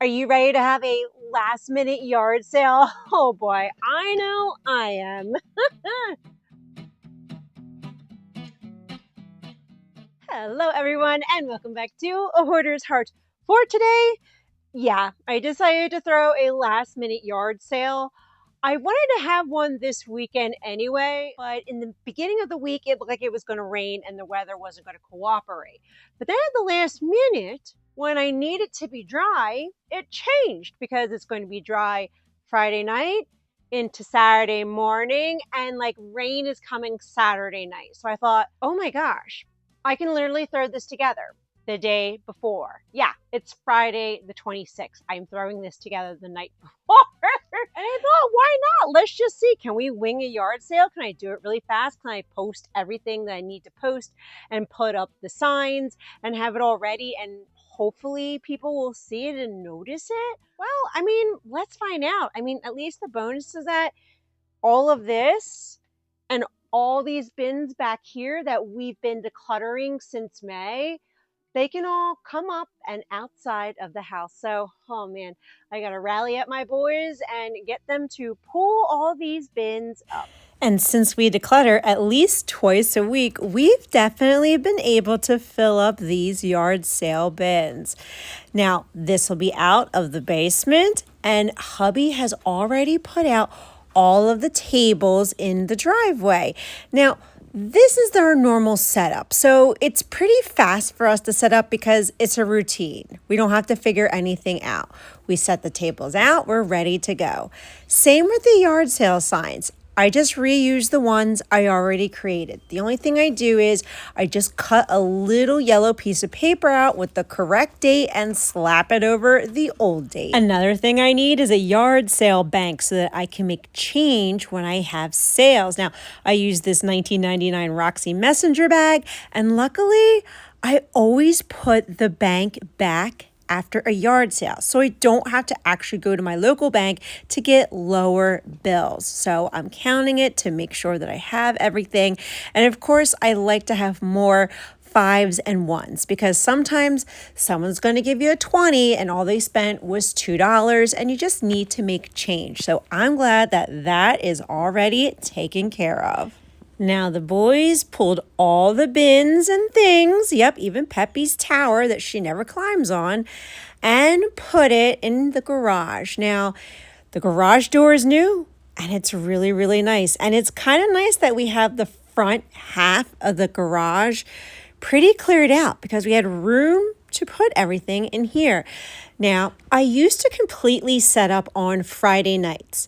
Are you ready to have a last minute yard sale? Oh boy, I know I am. Hello everyone and welcome back to A Hoarder's Heart. For today, I decided to throw a last minute yard sale. I wanted to have one this weekend anyway, but in the beginning of the week, it looked like it was going to rain and the weather wasn't going to cooperate. But then at the last minute, when I need it to be dry, it changed because it's going to be dry Friday night into Saturday morning, and like rain is coming Saturday night. So I thought, oh my gosh, I can literally throw this together the day before. Yeah, it's Friday the 26th. I'm throwing this together the night before. And I thought, why not? Let's just see. Can we wing a yard sale? Can I do it really fast? Can I post everything that I need to post and put up the signs and have it all ready? And hopefully people will see it and notice it. Well, I mean, let's find out. I mean, at least the bonus is that all of this and all these bins back here that we've been decluttering since May, they can all come up and outside of the house. So, oh man, I gotta rally up my boys and get them to pull all these bins up. And since we declutter at least twice a week, we've definitely been able to fill up these yard sale bins. Now, this will be out of the basement, and hubby has already put out all of the tables in the driveway. Now, this is our normal setup. So it's pretty fast for us to set up because it's a routine. We don't have to figure anything out. We set the tables out, we're ready to go. Same with the yard sale signs. I just reuse the ones I already created. The only thing I do is I just cut a little yellow piece of paper out with the correct date and slap it over the old date. Another thing I need is a yard sale bank so that I can make change when I have sales. Now, I use this 1999 Roxy Messenger bag, and luckily, I always put the bank back after a yard sale, so I don't have to actually go to my local bank to get lower bills. So I'm counting it to make sure that I have everything. And of course, I like to have more 5s and 1s because sometimes someone's going to give you a 20 and all they spent was $2 and you just need to make change. So I'm glad that that is already taken care of. Now the boys pulled all the bins and things, yep, even Peppy's tower that she never climbs on, and put it in the garage. Now, the garage door is new, and it's really, really nice. And it's kind of nice that we have the front half of the garage pretty cleared out because we had room to put everything in here. Now, I used to completely set up on Friday nights,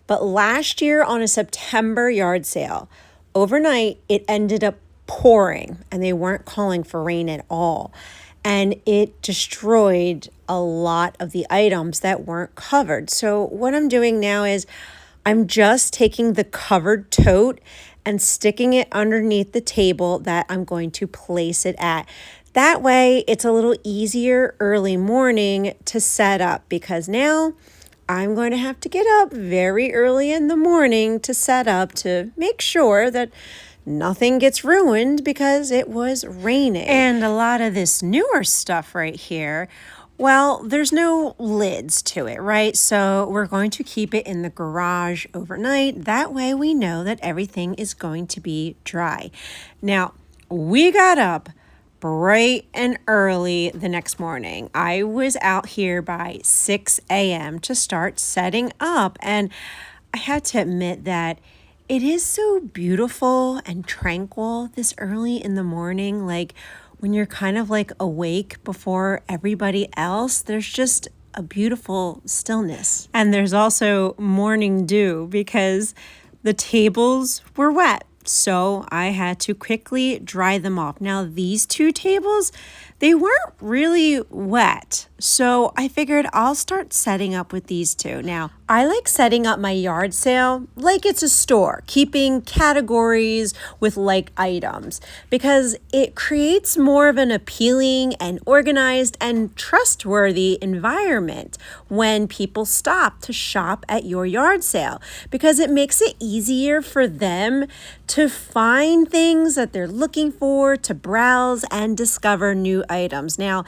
but last year on a September yard sale, overnight, it ended up pouring and they weren't calling for rain at all. And it destroyed a lot of the items that weren't covered. So what I'm doing now is I'm just taking the covered tote and sticking it underneath the table that I'm going to place it at. That way, it's a little easier early morning to set up because now I'm going to have to get up very early in the morning to set up to make sure that nothing gets ruined because it was raining. And a lot of this newer stuff right here, well, there's no lids to it, right? So we're going to keep it in the garage overnight. That way we know that everything is going to be dry. Now, we got up bright and early the next morning. I was out here by 6 a.m. to start setting up, and I have to admit that it is so beautiful and tranquil this early in the morning. Like when you're kind of like awake before everybody else, there's just a beautiful stillness. And there's also morning dew because the tables were wet. So I had to quickly dry them off. Now these two tables, they weren't really wet. So I figured I'll start setting up with these two. Now, I like setting up my yard sale like it's a store, keeping categories with like items because it creates more of an appealing and organized and trustworthy environment when people stop to shop at your yard sale because it makes it easier for them to find things that they're looking for, to browse and discover new items. Now,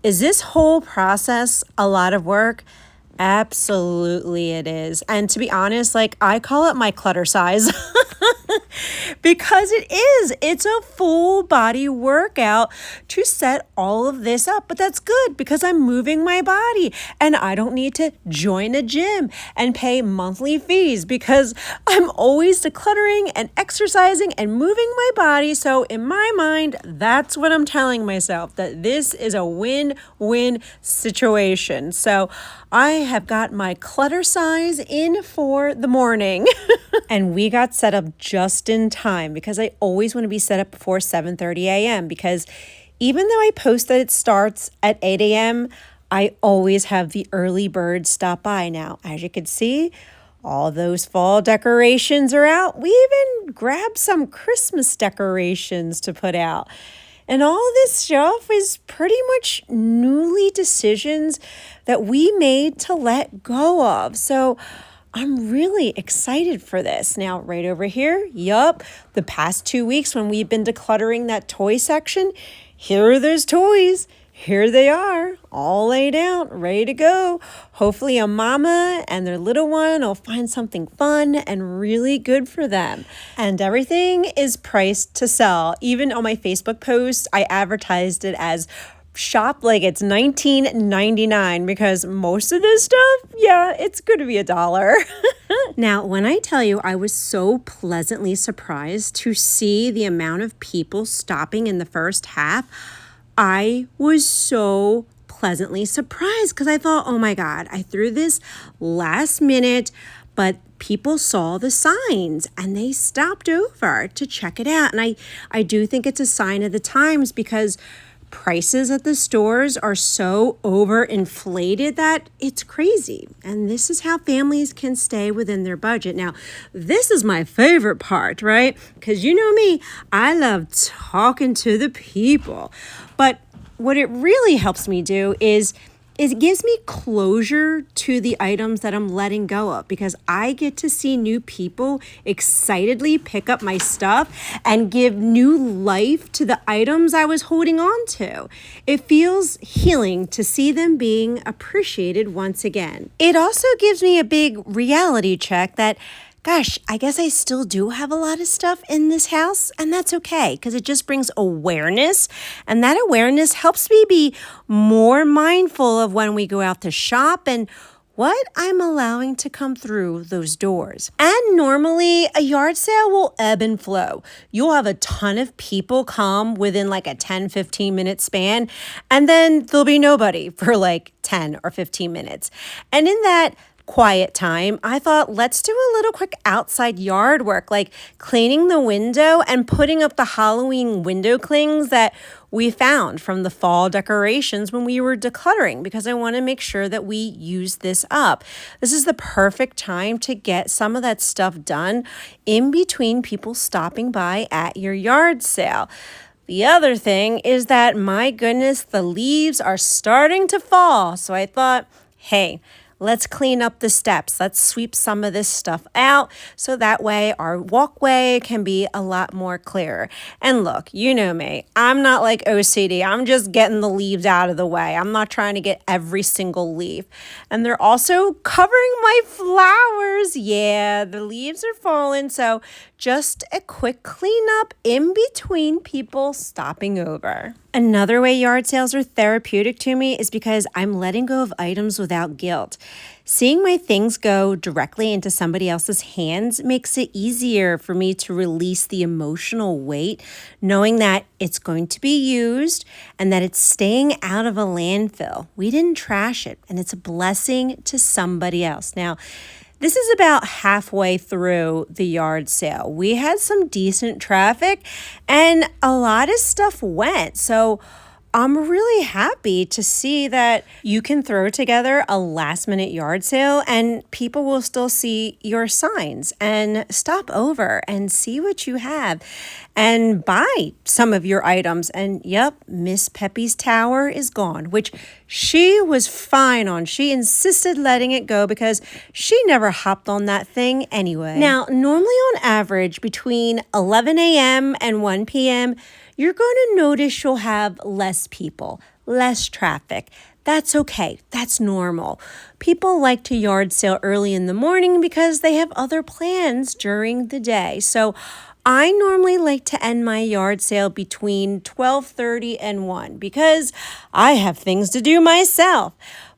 Is this whole process a lot of work? Absolutely it is. And to be honest, like I call it my clutter size. Because it is. It's a full body workout to set all of this up. But that's good because I'm moving my body and I don't need to join a gym and pay monthly fees because I'm always decluttering and exercising and moving my body. So in my mind, that's what I'm telling myself, that this is a win-win situation. So I have got my clutter size in for the morning. And we got set up just in time because I always want to be set up before 7:30 a.m. because even though I post that it starts at 8 a.m., I always have the early birds stop by. Now, as you can see, all those fall decorations are out. We even grabbed some Christmas decorations to put out. And all this stuff is pretty much newly decisions that we made to let go of. So I'm really excited for this. Now, right over here, yup, the past 2 weeks when we've been decluttering that toy section, here are those toys. Here they are, all laid out, ready to go. Hopefully a mama and their little one will find something fun and really good for them. And everything is priced to sell. Even on my Facebook post, I advertised it as shop like it's $19.99 because most of this stuff, yeah, it's going to be $1. Now, when I tell you I was so pleasantly surprised to see the amount of people stopping in the first half, I was so pleasantly surprised because I thought, oh my God, I threw this last minute, but people saw the signs and they stopped over to check it out. And I do think it's a sign of the times because prices at the stores are so overinflated that it's crazy. And this is how families can stay within their budget. Now, this is my favorite part, right? Because you know me, I love talking to the people. But what it really helps me do is it gives me closure to the items that I'm letting go of because I get to see new people excitedly pick up my stuff and give new life to the items I was holding on to. It feels healing to see them being appreciated once again. It also gives me a big reality check that gosh, I guess I still do have a lot of stuff in this house, and that's okay because it just brings awareness, and that awareness helps me be more mindful of when we go out to shop and what I'm allowing to come through those doors. And normally a yard sale will ebb and flow. You'll have a ton of people come within like a 10-15 minute span, and then there'll be nobody for like 10 or 15 minutes. And in that quiet time, I thought, let's do a little quick outside yard work, like cleaning the window and putting up the Halloween window clings that we found from the fall decorations when we were decluttering, because I want to make sure that we use this up. This is the perfect time to get some of that stuff done in between people stopping by at your yard sale. The other thing is that, my goodness, the leaves are starting to fall. So I thought, hey, let's clean up the steps. Let's sweep some of this stuff out so that way our walkway can be a lot more clearer. And look, you know me, I'm not like OCD. I'm just getting the leaves out of the way. I'm not trying to get every single leaf. And they're also covering my flowers. Yeah, the leaves are falling. So just a quick cleanup in between people stopping over. Another way yard sales are therapeutic to me is because I'm letting go of items without guilt. Seeing my things go directly into somebody else's hands makes it easier for me to release the emotional weight, knowing that it's going to be used and that it's staying out of a landfill. We didn't trash it, and it's a blessing to somebody else. Now, this is about halfway through the yard sale. We had some decent traffic and a lot of stuff went. So I'm really happy to see that you can throw together a last minute yard sale and people will still see your signs and stop over and see what you have and buy some of your items. And yep, Miss Peppy's tower is gone, which she was fine on. She insisted letting it go because she never hopped on that thing anyway. Now, normally on average between 11 a.m. and 1 p.m., you're going to notice you'll have less people, less traffic. That's okay. That's normal. People like to yard sale early in the morning because they have other plans during the day. So I normally like to end my yard sale between 12:30 and 1 because I have things to do myself.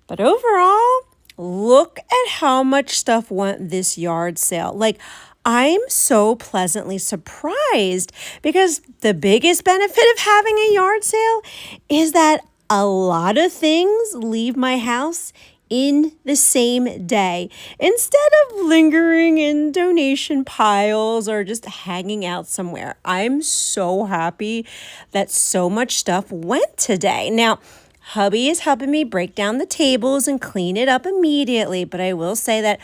But overall, look at how much stuff went this yard sale. Like, I'm so pleasantly surprised because the biggest benefit of having a yard sale is that a lot of things leave my house in the same day instead of lingering in donation piles or just hanging out somewhere. I'm so happy that so much stuff went today. Now, hubby is helping me break down the tables and clean it up immediately, but I will say that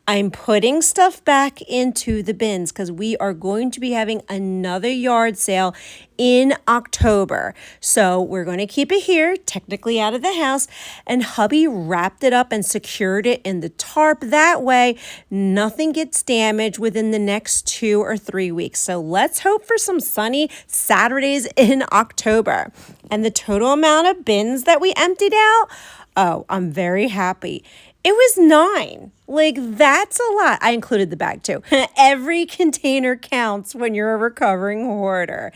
I'm putting stuff back into the bins because we are going to be having another yard sale in October. So we're going to keep it here, technically out of the house, and hubby wrapped it up and secured it in the tarp. That way, nothing gets damaged within the next 2 or 3 weeks. So let's hope for some sunny Saturdays in October. And the total amount of bins that we emptied out, oh, I'm very happy. It was 9. Like, that's a lot. I included the bag too. Every container counts when you're a recovering hoarder.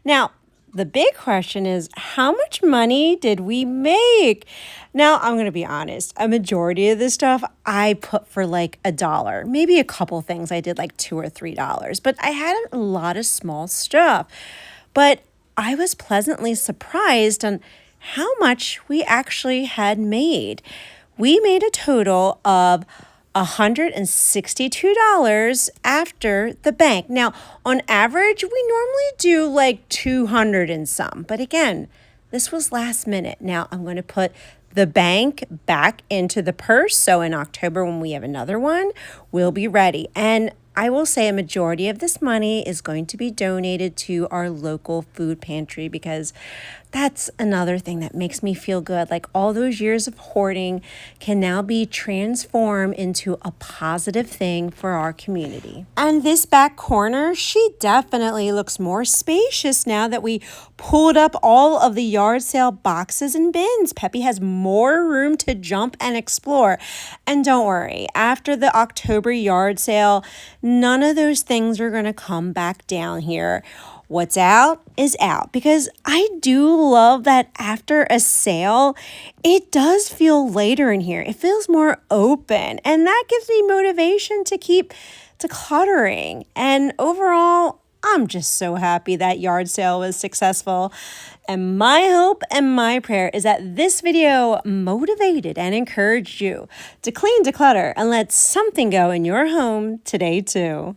Now, the big question is, how much money did we make? Now, I'm going to be honest. A majority of this stuff I put for like $1. Maybe a couple things I did like $2 or $3. But I had a lot of small stuff. But I was pleasantly surprised on how much we actually had made. We made a total of $162 after the bank. Now, on average, we normally do like 200 and some. But again, this was last minute. Now, I'm going to put the bank back into the purse. So in October, when we have another one, we'll be ready. And I will say a majority of this money is going to be donated to our local food pantry because that's another thing that makes me feel good. Like, all those years of hoarding can now be transformed into a positive thing for our community. And this back corner, she definitely looks more spacious now that we pulled up all of the yard sale boxes and bins. Peppy has more room to jump and explore. And don't worry, after the October yard sale, none of those things are going to come back down here. What's out is out, because I do love that after a sale, it does feel lighter in here. It feels more open, and that gives me motivation to keep decluttering. And overall, I'm just so happy that yard sale was successful. And my hope and my prayer is that this video motivated and encouraged you to clean, declutter, and let something go in your home today too.